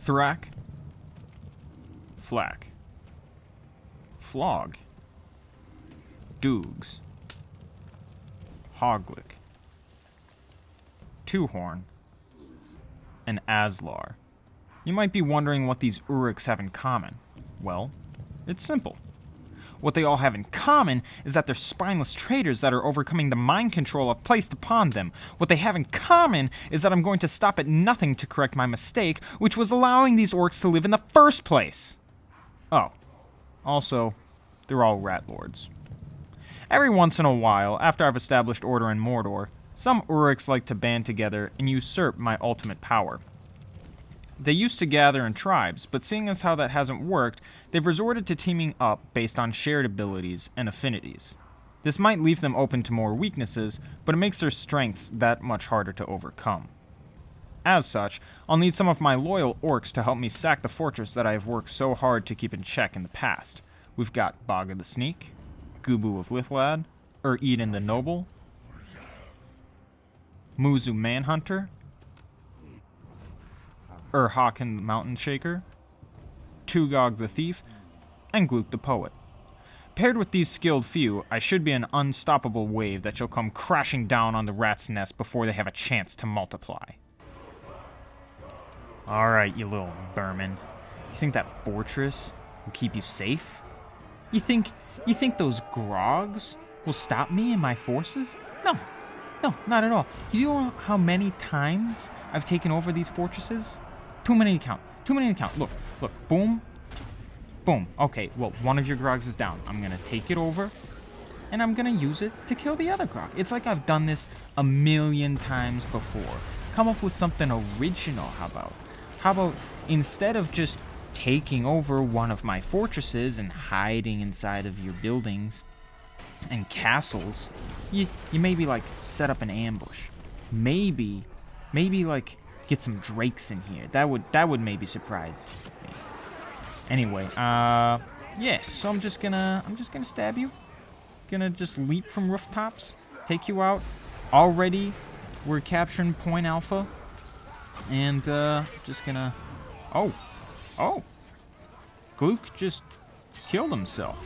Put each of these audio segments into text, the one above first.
Thrak. Flak. Flog. Doogs. Hoglick. Two-Horn. And Aslar. You might be wondering what these Uruks have in common. Well, it's simple. What they all have in common is that they're spineless traitors that are overcoming the mind control I've placed upon them. What they have in common is that I'm going to stop at nothing to correct my mistake, which was allowing these orcs to live in the first place. Oh, also, they're all Rat Lords. Every once in a while, after I've established order in Mordor, some Uruks like to band together and usurp my ultimate power. They used to gather in tribes, but seeing as how that hasn't worked, they've resorted to teaming up based on shared abilities and affinities. This might leave them open to more weaknesses, but it makes their strengths that much harder to overcome. As such, I'll need some of my loyal orcs to help me sack the fortress that I have worked so hard to keep in check in the past. We've got Bogga the Sneak, Gubu of Lithlad, Eden the Noble, Muzu Manhunter, Haken the Mountain Shaker, Tugog the Thief, and Gluck the Poet. Paired with these skilled few, I should be an unstoppable wave that shall come crashing down on the rat's nest before they have a chance to multiply. Alright, you little vermin. You think that fortress will keep you safe? You think those grogs will stop me and my forces? No, not at all. You know how many times I've taken over these fortresses? Too many to count. Look, boom, boom. Okay, well, one of your grogs is down. I'm gonna take it over, and I'm gonna use it to kill the other grog. It's like I've done this a million times before. Come up with something original, how about? How about, instead of just taking over one of my fortresses and hiding inside of your buildings and castles, you maybe, like, set up an ambush. Maybe, like, get some drakes in here. That would maybe surprise me. Anyway, yeah, so I'm just gonna stab you. Gonna just leap from rooftops, take you out. Already, we're capturing Point Alpha. And, just gonna... Oh! Gluck just killed himself.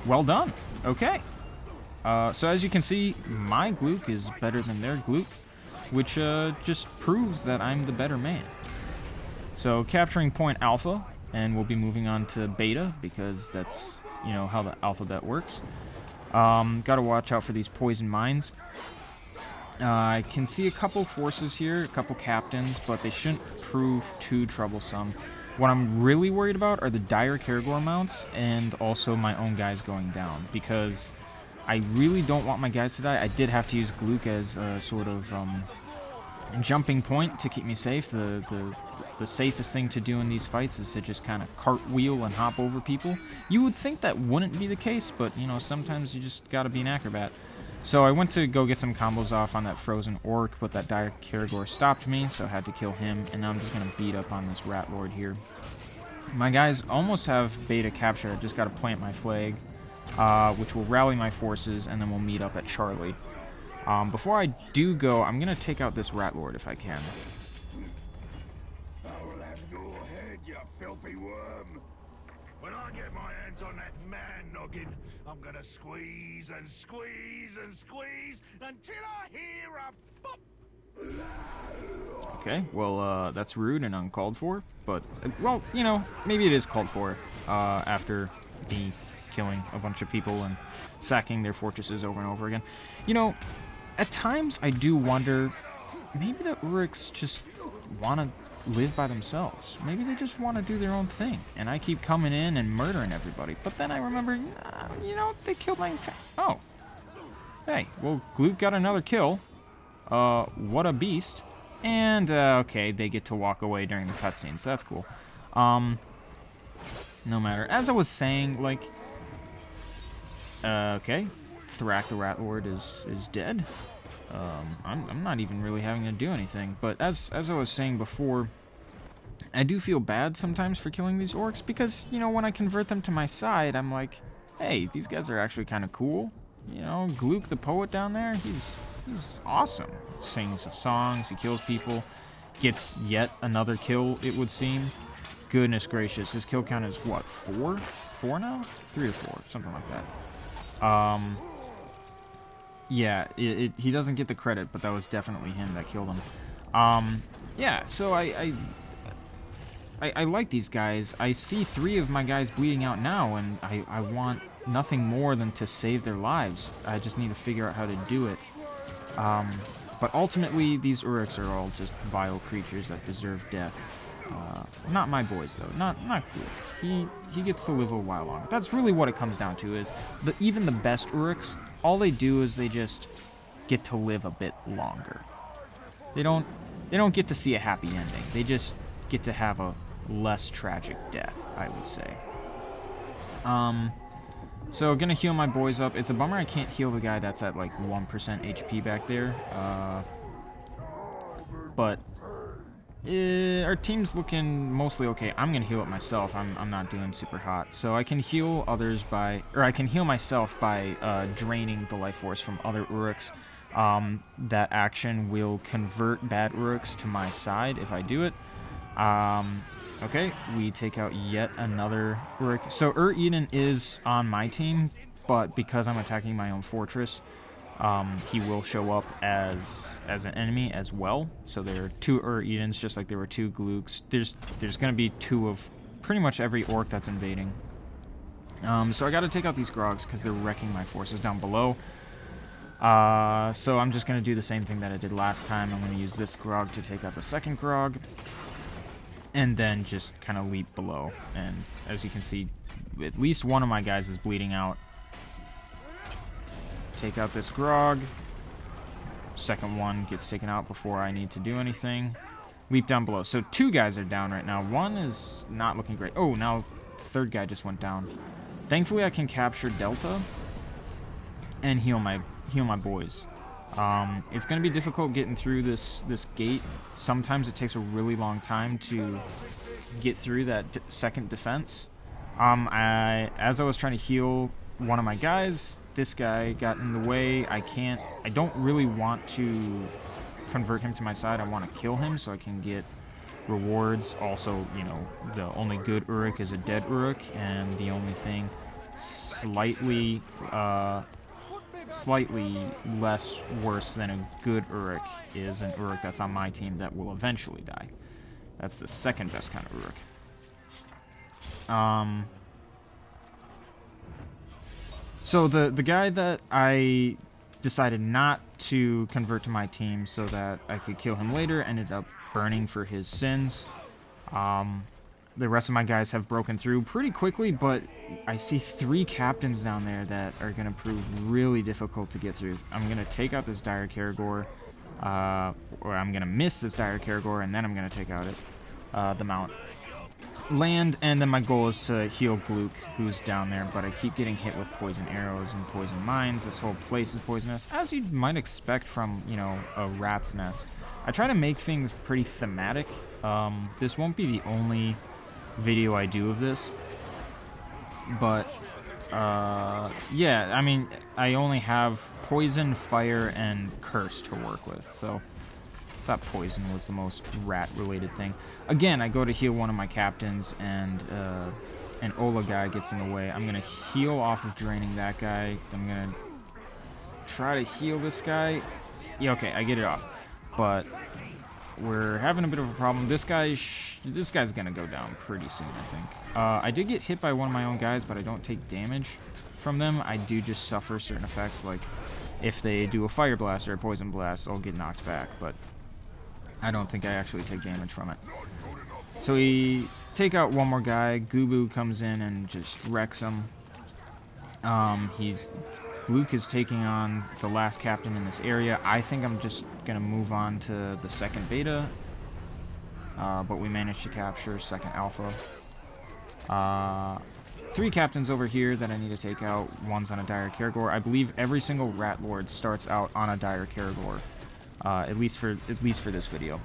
Well done. Okay. So as you can see, my Gluck is better than their Gluck, which just proves that I'm the better man. So capturing Point Alpha, and we'll be moving on to Beta, because that's, you know, how the alphabet works. Gotta watch out for these poison mines. I can see a couple forces here, a couple captains, but they shouldn't prove too troublesome. What I'm really worried about are the dire Caragor mounts, and also my own guys going down, because I really don't want my guys to die. I did have to use Gluck as a sort of jumping point to keep me safe. The safest thing to do in these fights is to just kind of cartwheel and hop over people. You would think that wouldn't be the case, but, you know, sometimes you just gotta be an acrobat. So I went to go get some combos off on that frozen orc, but that dire Caragor stopped me, so I had to kill him, and now I'm just gonna beat up on this Rat Lord here. My guys almost have Beta captured. I just gotta plant my flag, which will rally my forces, and then we'll meet up at Charlie. Before I do go, I'm gonna take out this Rat Lord if I can. I'll have your head, you filthy worm. When I get my hands on that man noggin, I'm gonna squeeze and squeeze and squeeze until I hear a pop. Okay, well, that's rude and uncalled for, but, well, you know, maybe it is called for, after me killing a bunch of people and sacking their fortresses over and over again. You know, at times I do wonder, maybe the Uruks just want to live by themselves. Maybe they just want to do their own thing, and I keep coming in and murdering everybody. But then I remember, you know, they killed my... Oh. Hey, well, Gluck got another kill. What a beast. And, okay, they get to walk away during the cutscenes. So that's cool. No matter. As I was saying, like... okay. Thrak the Rat Lord is dead. I'm not even really having to do anything. But as I was saying before, I do feel bad sometimes for killing these orcs, because, you know, when I convert them to my side, I'm like, hey, these guys are actually kind of cool. You know, Gluck the Poet down there, he's awesome. Sings songs, he kills people. gets yet another kill, it would seem. Goodness gracious, his kill count is what, 4? 4 now? 3 or 4, something like that. Yeah, he doesn't get the credit, but that was definitely him that killed him. Yeah, so I like these guys. I see 3 of my guys bleeding out now, and I want nothing more than to save their lives. I just need to figure out how to do it. But ultimately, these Uruks are all just vile creatures that deserve death. Not my boys, though. Not good. He gets to live a while longer. That's really what it comes down to, is even the best Uruks, all they do is they just get to live a bit longer. They don't get to see a happy ending. They just get to have a less tragic death, I would say. So gonna heal my boys up. It's a bummer I can't heal the guy that's at like 1% HP back there. But our team's looking mostly okay. I'm gonna heal it myself. I'm not doing super hot. So I can heal others by, or I can heal myself by draining the life force from other Uruks. That action will convert bad Uruks to my side if I do it. Okay, we take out yet another Uruk. So Ur-Eden is on my team, but because I'm attacking my own fortress, he will show up as an enemy as well. So there are 2 Ur-Edens, just like there were 2 Gluks. There's going to be 2 of pretty much every orc that's invading. So I got to take out these Grogs because they're wrecking my forces down below. So I'm just going to do the same thing that I did last time. I'm going to use this Grog to take out the second Grog, and then just kind of leap below. And as you can see, at least one of my guys is bleeding out. Take out this Grog. Second one gets taken out before I need to do anything. Leap down below. So 2 guys are down right now. One is not looking great. Oh, now third guy just went down. Thankfully, I can capture Delta and heal my boys. It's going to be difficult getting through this gate. Sometimes it takes a really long time to get through that second defense. As I was trying to heal one of my guys, this guy got in the way. I don't really want to convert him to my side. I want to kill him so I can get rewards. Also, you know, the only good Uruk is a dead Uruk, and the only thing slightly less worse than a good Uruk is an Uruk that's on my team that will eventually die. That's the second best kind of Uruk. So the guy that I decided not to convert to my team so that I could kill him later ended up burning for his sins. The rest of my guys have broken through pretty quickly, but I see 3 captains down there that are going to prove really difficult to get through. I'm going to take out this Dire Caragor, or I'm going to miss this Dire Caragor, and then I'm going to take out the Mount. Land, and then my goal is to heal Gluck, who's down there, but I keep getting hit with poison arrows and poison mines. This whole place is poisonous, as you might expect from, you know, a rat's nest. I try to make things pretty thematic. This won't be the only video I do of this, but yeah, I mean, I only have poison, fire, and curse to work with, so I thought poison was the most rat-related thing. Again, I go to heal one of my captains, and an Ola guy gets in the way. I'm gonna heal off of draining that guy. I'm gonna try to heal this guy. Yeah, okay, I get it off, but we're having a bit of a problem. This guy's gonna go down pretty soon, I think. I did get hit by one of my own guys, but I don't take damage from them. I do just suffer certain effects, like if they do a fire blast or a poison blast, I'll get knocked back, but I don't think I actually take damage from it. So we take out one more guy. Gubu comes in and just wrecks him. Luke is taking on the last captain in this area. I think I'm just gonna move on to the second beta, but we managed to capture second alpha. 3 captains over here that I need to take out. One's on a Dire Caragor. I believe every single Rat Lord starts out on a Dire Caragor, at least for this video.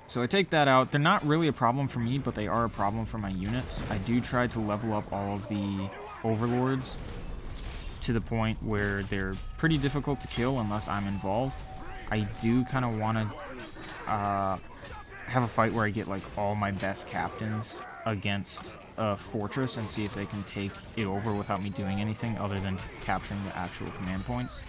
So I take that out. They're not really a problem for me, but they are a problem for my units. I do try to level up all of the overlords to the point where they're pretty difficult to kill unless I'm involved. I do kind of want to have a fight where I get like all my best captains against a fortress and see if they can take it over without me doing anything other than capturing the actual command points.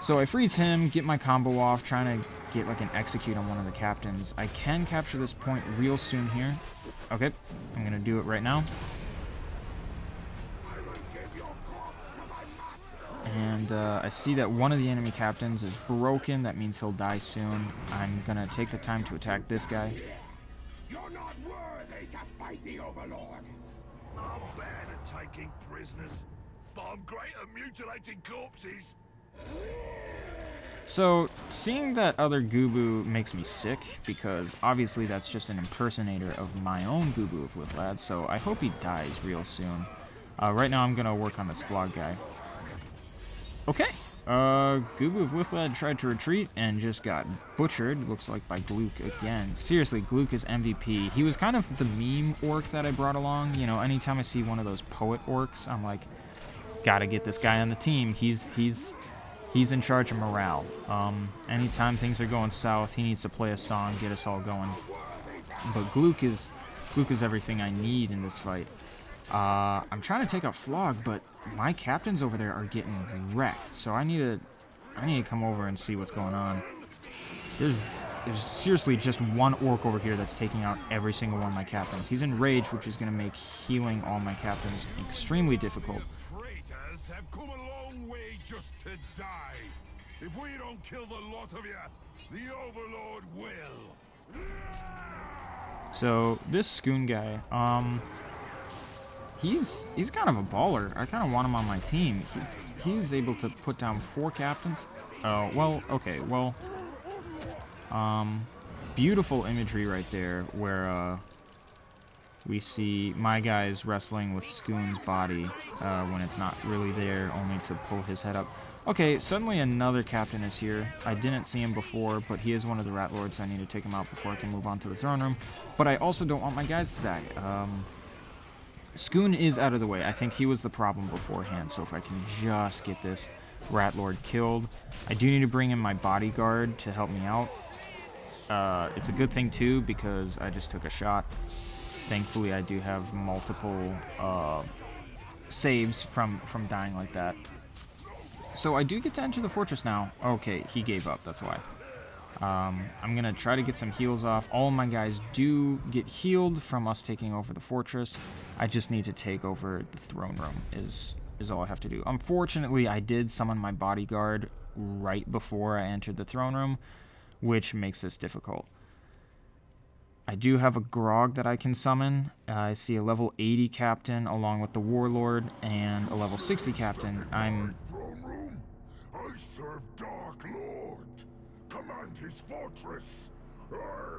So I freeze him, get my combo off, trying to get like an execute on one of the captains. I can capture this point real soon here. Okay, I'm gonna do it right now. And I see that one of the enemy captains is broken. That means he'll die soon. I'm gonna take the time to attack this guy. You're not worthy to fight the Overlord. I'm bad at taking prisoners, but I'm great at mutilating corpses. So, seeing that other Gubu makes me sick, because obviously that's just an impersonator of my own Gubu of Lithlad, so I hope he dies real soon. Right now I'm gonna work on this Flog guy. Okay, Gubu of Lithlad tried to retreat and just got butchered, looks like by Gluck again. Seriously, Gluck is MVP. He was kind of the meme orc that I brought along. You know, anytime I see one of those poet orcs, I'm like, gotta get this guy on the team. He's in charge of morale. Anytime things are going south, he needs to play a song, get us all going. But Gluck is everything I need in this fight. I'm trying to take out Flog, but my captains over there are getting wrecked. So I need to come over and see what's going on. There's seriously just one orc over here that's taking out every single one of my captains. He's in rage, which is going to make healing all my captains extremely difficult. Traitors have come a long way just to die. If we don't kill the lot of you, the Overlord will. So this Skoon guy, he's kind of a baller. I kind of want him on my team. He's able to put down 4 captains. Oh, well, okay, well, beautiful imagery right there where we see my guys wrestling with Skoon's body when it's not really there, only to pull his head up. Okay, suddenly another captain is here. I didn't see him before, but he is one of the Rat Lords, so I need to take him out before I can move on to the throne room. But I also don't want my guys to die. Skoon is out of the way. I think he was the problem beforehand, so if I can just get this Rat Lord killed. I do need to bring in my bodyguard to help me out. It's a good thing, too, because I just took a shot. Thankfully, I do have multiple saves from dying like that. So I do get to enter the fortress now. Okay, he gave up, that's why. I'm going to try to get some heals off. All of my guys do get healed from us taking over the fortress. I just need to take over the throne room is all I have to do. Unfortunately, I did summon my bodyguard right before I entered the throne room, which makes this difficult. I do have a Grog that I can summon. I see a level 80 captain along with the Warlord and a level 60 captain. Throne room, I serve Dark Lord. Command his fortress. I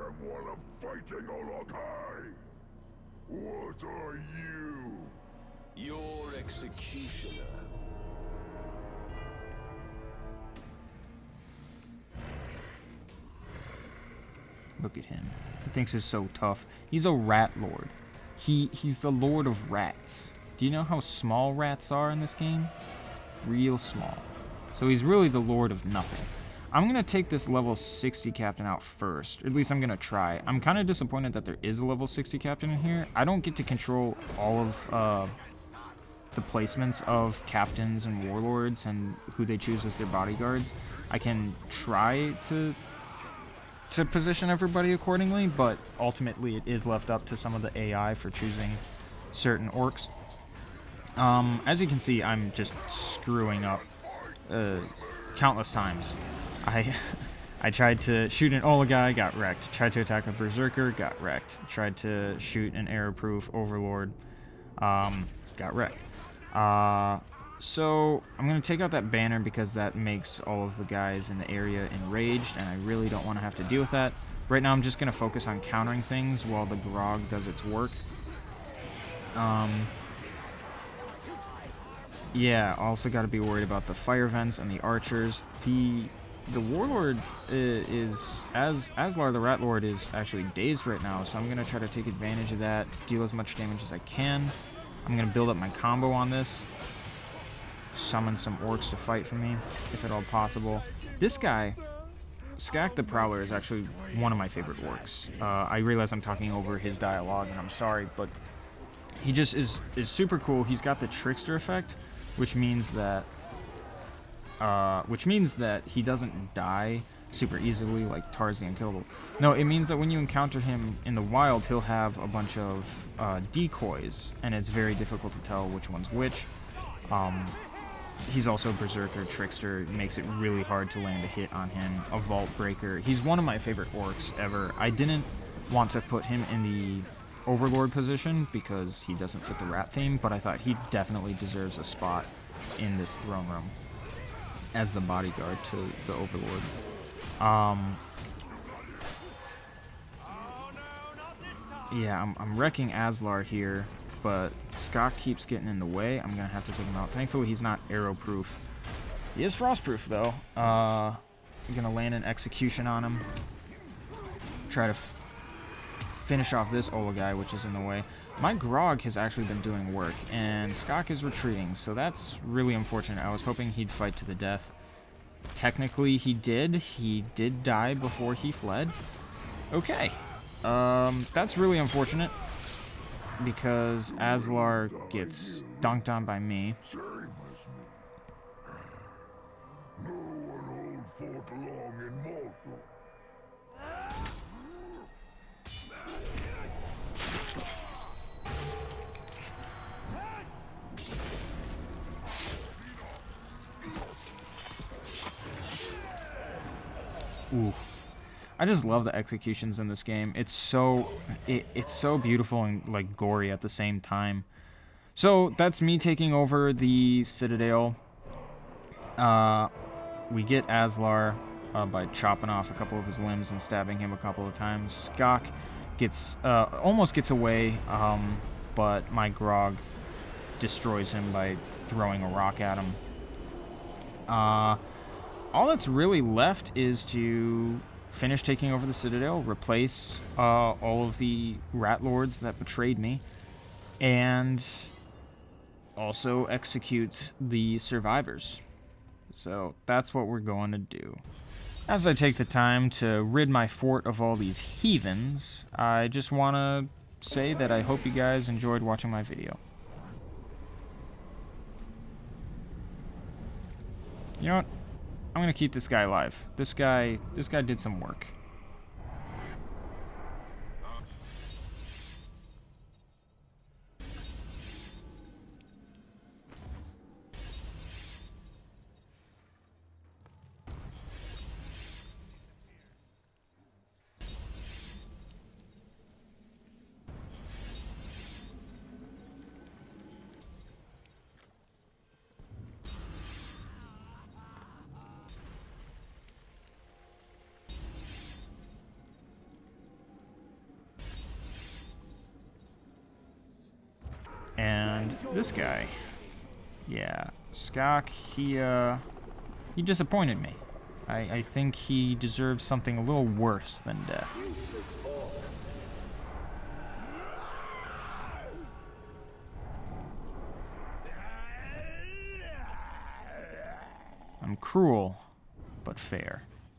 am one of fighting Ologai. What are you? Your executioner. Look at him. He thinks he's so tough. He's a Rat Lord. He's the Lord of Rats. Do you know how small rats are in this game? Real small. So he's really the Lord of nothing. I'm going to take this level 60 captain out first. Or at least I'm going to try. I'm kind of disappointed that there is a level 60 captain in here. I don't get to control all of the placements of captains and warlords and who they choose as their bodyguards. I can try to position everybody accordingly, but ultimately it is left up to some of the AI for choosing certain orcs. As you can see, I'm just screwing up countless times. I tried to shoot an Ologai, got wrecked. Tried to attack a Berserker, got wrecked. Tried to shoot an arrow-proof Overlord, got wrecked. So I'm going to take out that banner because that makes all of the guys in the area enraged, and I really don't want to have to deal with that. Right now I'm just going to focus on countering things while the Grog does its work. Yeah, also got to be worried about the fire vents and the archers. The Warlord is, as Aslar the Rat Lord is actually dazed right now, so I'm going to try to take advantage of that, deal as much damage as I can. I'm going to build up my combo on this. Summon some orcs to fight for me, if at all possible. This guy, Skak the Prowler is actually one of my favorite orcs. I realize I'm talking over his dialogue, and I'm sorry, but he just is super cool. He's got the Trickster effect, which means that he doesn't die super easily like Tarzan Unkillable. No, it means that when you encounter him in the wild, he'll have a bunch of decoys, and it's very difficult to tell which one's which. He's also a Berserker, Trickster, makes it really hard to land a hit on him, a Vault Breaker. He's one of my favorite orcs ever. I didn't want to put him in the Overlord position because he doesn't fit the rat theme, but I thought he definitely deserves a spot in this throne room as the bodyguard to the Overlord. Yeah, I'm wrecking Aslar here, but Skak keeps getting in the way. I'm gonna have to take him out. Thankfully, he's not arrow-proof. He is frost-proof, though. I'm gonna land an execution on him. Try to finish off this Ola guy, which is in the way. My Grog has actually been doing work, and Skak is retreating, so that's really unfortunate. I was hoping he'd fight to the death. Technically, he did. He did die before he fled. Okay. That's really unfortunate, because Aslar gets dunked on by me. Same as me. No one hold fort long in Mordor. Ooh. I just love the executions in this game. It's so beautiful and like gory at the same time. So that's me taking over the Citadel. We get Aslar by chopping off a couple of his limbs and stabbing him a couple of times. Skak gets almost gets away, but my Grog destroys him by throwing a rock at him. All that's really left is to finish taking over the Citadel, replace all of the Rat Lords that betrayed me, and also execute the survivors. So that's what we're going to do. As I take the time to rid my fort of all these heathens, I just want to say that I hope you guys enjoyed watching my video. You know what? I'm gonna keep this guy alive. This guy did some work. And this guy, yeah, Skak, he disappointed me. I think he deserves something a little worse than death. I'm cruel, but fair.